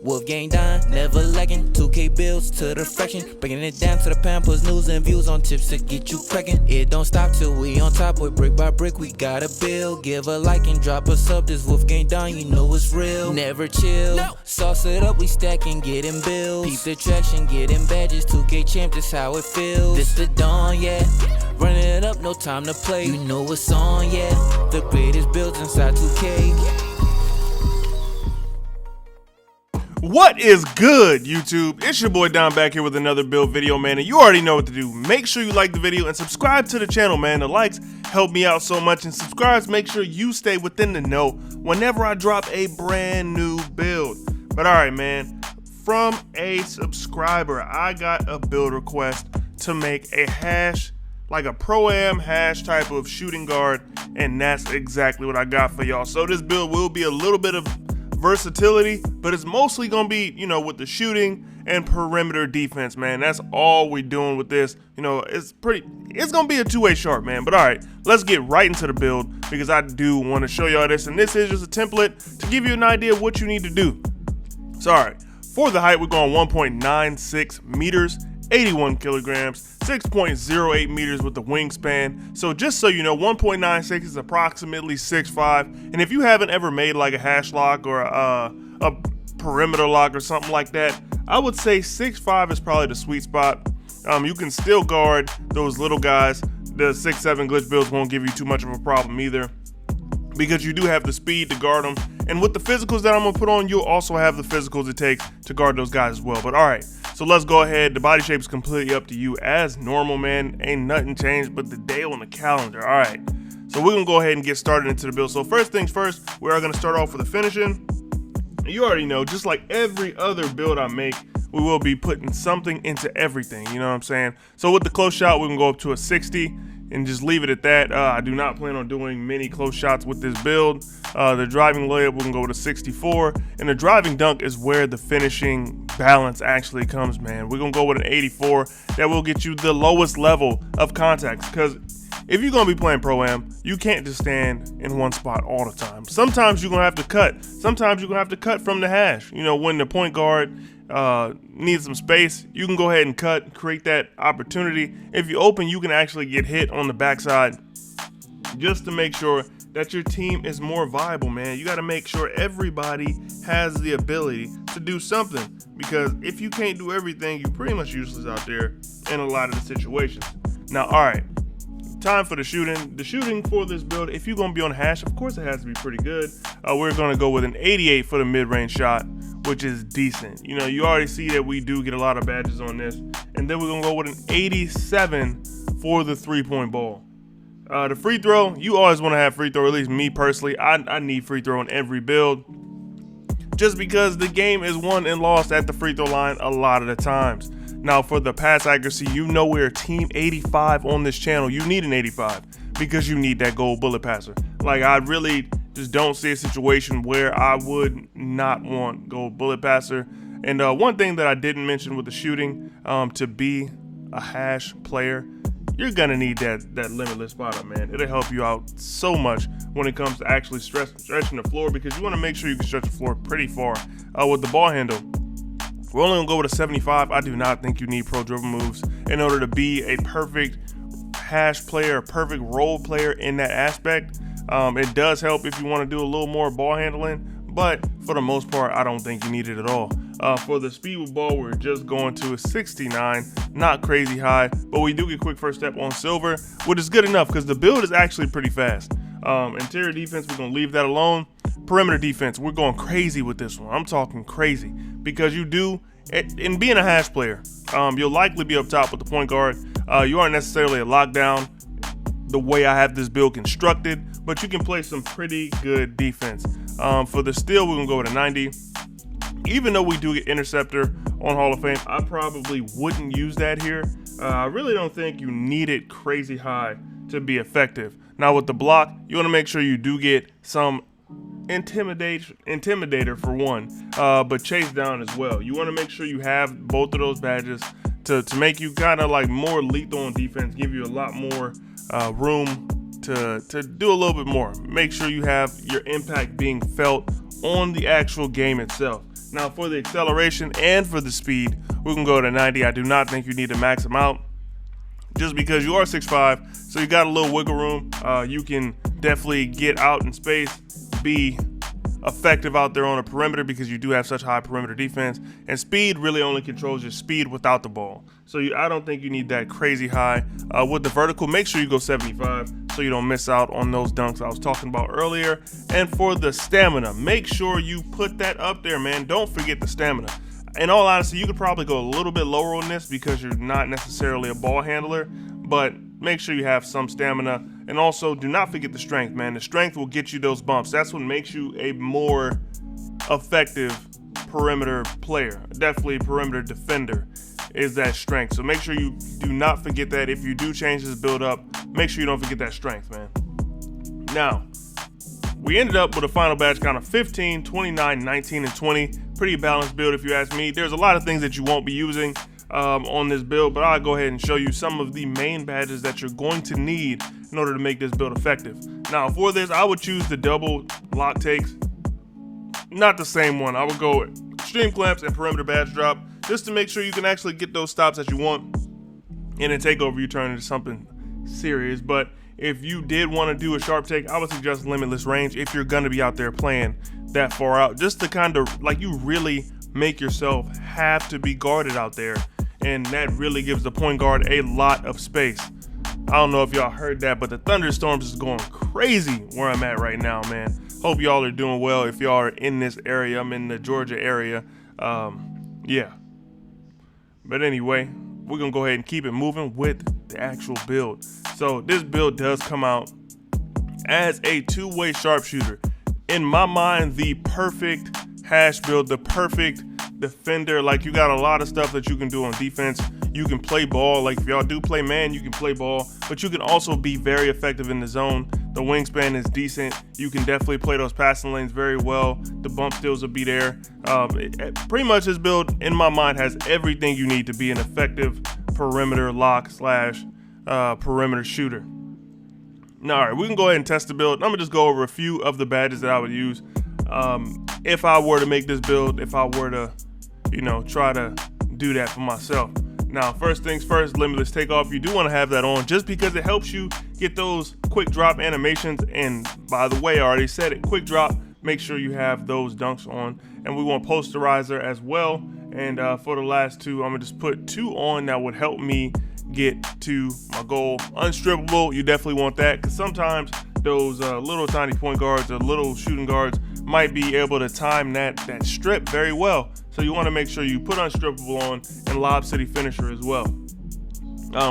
WolfGxngDon, never lacking. 2K bills to the fraction, breaking it down to the pound, puts news and views on tips to get you cracking. It don't stop till we on top, boy, brick by brick, we gotta build. Give a like and drop a sub, this WolfGxngDon, you know it's real. Never chill, sauce it up, we stacking, getting bills. Peep the traction, getting badges, 2K champ, this how it feels. This the dawn, yeah, running it up, no time to play. You know what's on, yeah, the greatest builds inside 2K. What is good, YouTube? It's your boy Don back here with another build video, man, and you already know what to do. Make sure you like the video and subscribe to the channel, man. The likes help me out so much, and subscribes make sure you stay within the know whenever I drop a brand new build. But all right, man, from a subscriber, I got a build request to make a hash, like a Pro-Am hash type of shooting guard, and that's exactly what I got for y'all. So this build will be a little bit of versatility, but it's mostly gonna be, you know, with the shooting and perimeter defense, man. That's all we're doing with this. You know, it's gonna be a two-way sharp, man. But all right, let's get right into the build, because I do want to show y'all this, and this is just a template to give you an idea of what you need to do. So all right, for the height, we're going 1.96 meters, 81 kilograms, 6.08 meters with the wingspan. So just so you know, 1.96 is approximately 6'5", and if you haven't ever made like a hash lock or a perimeter lock or something like that, I would say 6'5" is probably the sweet spot. You can still guard those little guys. The 6'7" glitch builds won't give you too much of a problem either, because you do have the speed to guard them, and with the physicals that I'm gonna put on, you'll also have the physicals it takes to guard those guys as well. But all right, so let's go ahead. The body shape is completely up to you as normal, man. Ain't nothing changed but the day on the calendar. All right, so we're gonna go ahead and get started into the build. So first things first, we are gonna start off with the finishing. You already know, just like every other build I make, we will be putting something into everything, you know what I'm saying? So with the close shot, we're gonna go up to a 60 and just leave it at that. I do not plan on doing many close shots with this build. The driving layup, we're gonna go to 64, and the driving dunk is where the finishing balance actually comes, man. We're gonna go with an 84. That will get you the lowest level of contacts, because if you're gonna be playing Pro-Am, you can't just stand in one spot all the time. Sometimes you're gonna have to cut. Sometimes you're gonna have to cut from the hash. You know, when the point guard needs some space, you can go ahead and cut, create that opportunity. If you open, you can actually get hit on the backside, just to make sure that your team is more viable, man. You got to make sure everybody has the ability to do something, because if you can't do everything, you're pretty much useless out there in a lot of the situations. Now, all right, time for the shooting. The shooting for this build, if you're going to be on hash, of course it has to be pretty good. We're going to go with an 88 for the mid-range shot, which is decent. You know, you already see that we do get a lot of badges on this. And then we're gonna go with an 87 for the 3-point ball. The free throw, you always want to have free throw. At least me personally, I need free throw in every build, just because the game is won and lost at the free throw line a lot of the times. Now for the pass accuracy, you know we're a team 85 on this channel. You need an 85 because you need that gold bullet passer. Like, I really just don't see a situation where I would not want gold bullet passer. And one thing that I didn't mention with the shooting, to be a hash player, you're gonna need that limitless spotter, man. It'll help you out so much when it comes to actually stretching the floor, because you want to make sure you can stretch the floor pretty far. With the ball handle, we're only gonna go with a 75. I do not think you need pro dribble moves in order to be a perfect hash player, a perfect role player in that aspect. It does help if you want to do a little more ball handling, but for the most part, I don't think you need it at all. For the speed with ball, we're just going to a 69, not crazy high, but we do get quick first step on silver, which is good enough because the build is actually pretty fast. Interior defense, we're gonna leave that alone. Perimeter defense, we're going crazy with this one. I'm talking crazy, because you do, in being a hash player, you'll likely be up top with the point guard. You aren't necessarily a lockdown the way I have this build constructed, but you can play some pretty good defense. For the steal, we're gonna go with a 90. Even though we do get interceptor on Hall of Fame, I probably wouldn't use that here. I really don't think you need it crazy high to be effective. Now with the block, you want to make sure you do get some intimidator for one, but chase down as well. You want to make sure you have both of those badges to make you kind of like more lethal on defense, give you a lot more room to do a little bit more. Make sure you have your impact being felt on the actual game itself. Now for the acceleration and for the speed, we can go to 90. I do not think you need to max them out, just because you are 6'5", so you got a little wiggle room. You can definitely get out in space, be effective out there on a perimeter because you do have such high perimeter defense, and speed really only controls your speed without the ball. So I don't think you need that crazy high. With the vertical, make sure you go 75 so you don't miss out on those dunks I was talking about earlier. And for the stamina, make sure you put that up there, man. Don't forget the stamina. In all honesty, you could probably go a little bit lower on this because you're not necessarily a ball handler, but make sure you have some stamina. And also, do not forget the strength, man. The strength will get you those bumps. That's what makes you a more effective perimeter player, definitely perimeter defender, is that strength. So make sure you do not forget that. If you do change this build up, make sure you don't forget that strength, man. Now, we ended up with a final badge count of 15, 29, 19, and 20. Pretty balanced build if you ask me. There's a lot of things that you won't be using on this build, but I'll go ahead and show you some of the main badges that you're going to need in order to make this build effective. Now for this, I would choose the double lock takes, not the same one. I would go with extreme clamps and perimeter badge drop, just to make sure you can actually get those stops that you want, and then takeover you turn into something serious. But if you did want to do a sharp take, I would suggest limitless range if you're going to be out there playing that far out, just to kind of like you really make yourself have to be guarded out there, and that really gives the point guard a lot of space. I don't know if y'all heard that, but the thunderstorms is going crazy where I'm at right now, man. Hope y'all are doing well. If y'all are in this area, I'm in the Georgia area. Yeah. But anyway, we're gonna go ahead and keep it moving with the actual build. So this build does come out as a two-way sharpshooter. In my mind, the perfect hash build, the perfect defender. Like, you got a lot of stuff that you can do on defense. You can play ball. Like, if y'all do play man, you can play ball, but you can also be very effective in the zone. The wingspan is decent. You can definitely play those passing lanes very well. The bump steals will be there. Pretty much this build, in my mind, has everything you need to be an effective perimeter lock slash perimeter shooter. Now, all right, we can go ahead and test the build. I'm gonna just go over a few of the badges that I would use if I were to make this build, if I were to, try to do that for myself. Now, first things first, limitless takeoff. You do want to have that on just because it helps you get those quick drop animations. And by the way, I already said it, quick drop, make sure you have those dunks on. And we want posterizer as well. And for the last two, I'm gonna just put 2 on that would help me get to my goal. Unstrippable, you definitely want that, because sometimes those little tiny point guards or little shooting guards might be able to time that strip very well. So you want to make sure you put unstrippable on and Lob City Finisher as well.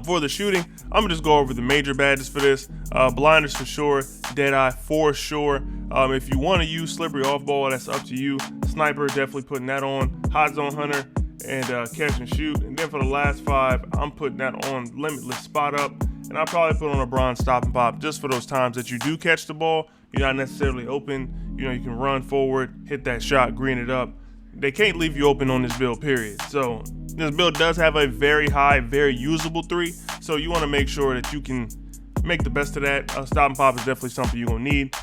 For the shooting, I'm gonna just go over the major badges for this. Blinders for sure, Deadeye for sure. If you want to use slippery off ball, that's up to you. Sniper, definitely putting that on. Hot zone hunter and catch and shoot. And then for the last 5, I'm putting that on limitless spot up. And I'll probably put on a bronze stop and pop just for those times that you do catch the ball. You're not necessarily open. You can run forward, hit that shot, green it up. They can't leave you open on this build, period. So this build does have a very high, very usable 3. So you want to make sure that you can make the best of that. Stop and pop is definitely something you're gonna need.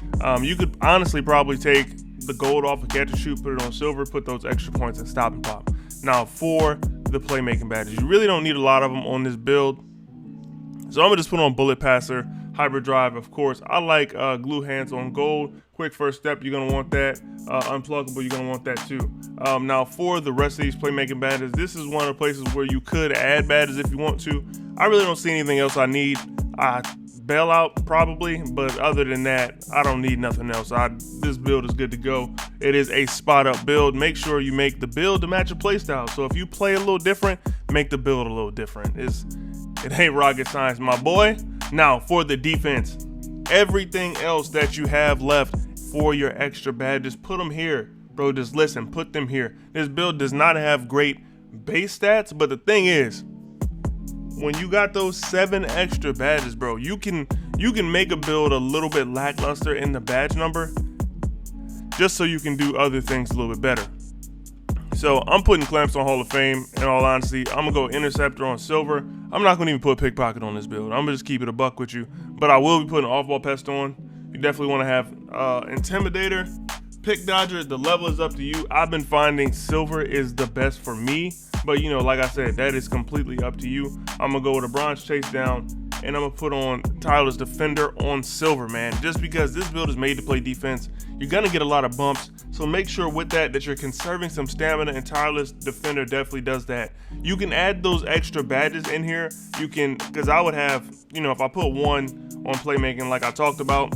You could honestly probably take the gold off of catch and shoot, put it on silver, put those extra points in stop and pop. Now for the playmaking badges, you really don't need a lot of them on this build. So I'm gonna just put on bullet passer, hybrid drive, of course. I like glue hands on gold. Quick first step, you're gonna want that. Unpluggable, you're gonna want that too. Now for the rest of these playmaking badges, this is one of the places where you could add badges if you want to. I really don't see anything else I need. Bailout probably, but other than that, I don't need nothing else. This build is good to go. It is a spot up build. Make sure you make the build to match your playstyle. So if you play a little different, make the build a little different. It ain't rocket science, my boy. Now for the defense, everything else that you have left for your extra badges, put them here, bro. Just listen, put them here. This build does not have great base stats, but the thing is, when you got those 7 extra badges, bro, you can make a build a little bit lackluster in the badge number, just so you can do other things a little bit better. So I'm putting clamps on Hall of Fame. In all honesty, I'm gonna go interceptor on silver. I'm not gonna even put pickpocket on this build. I'm gonna just keep it a buck with you, but I will be putting off-ball pest on. You definitely want to have intimidator Pick dodger, the level is up to you. I've been finding silver is the best for me, but you know, like I said, that is completely up to you. I'm gonna go with a bronze chase down, and I'm gonna put on tireless defender on silver, man. Just because this build is made to play defense, you're gonna get a lot of bumps. So make sure with that you're conserving some stamina, and tireless defender definitely does that. You can add those extra badges in here. You can, because I would have, you know, if I put 1 on playmaking like I talked about,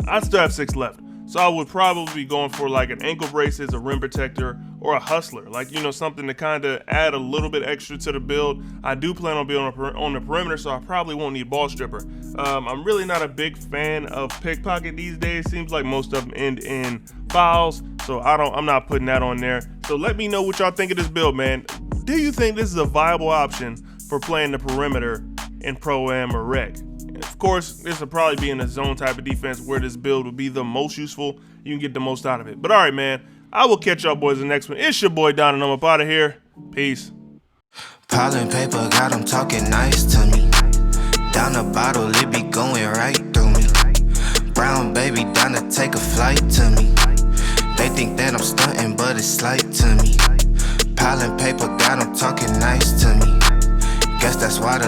I still have 6 left. So I would probably be going for like an ankle braces, a rim protector, or a hustler. Like, you know, something to kind of add a little bit extra to the build. I do plan on being on the perimeter, so I probably won't need ball stripper. I'm really not a big fan of pickpocket these days. Seems like most of them end in fouls, so I'm not putting that on there. So let me know what y'all think of this build, man. Do you think this is a viable option for playing the perimeter in Pro-Am or Rec? Of course, this will probably be in a zone type of defense where this build will be the most useful. You can get the most out of it. But all right, man, I will catch y'all boys in the next one. It's your boy Don, and I'm up out of here. Peace. Piling paper, got them talking nice to me. Down the bottle, it be going right through me. Brown baby, down to take a flight to me. They think that I'm stunting, but it's slight to me. Piling paper, got them talking nice to me. Guess that's why the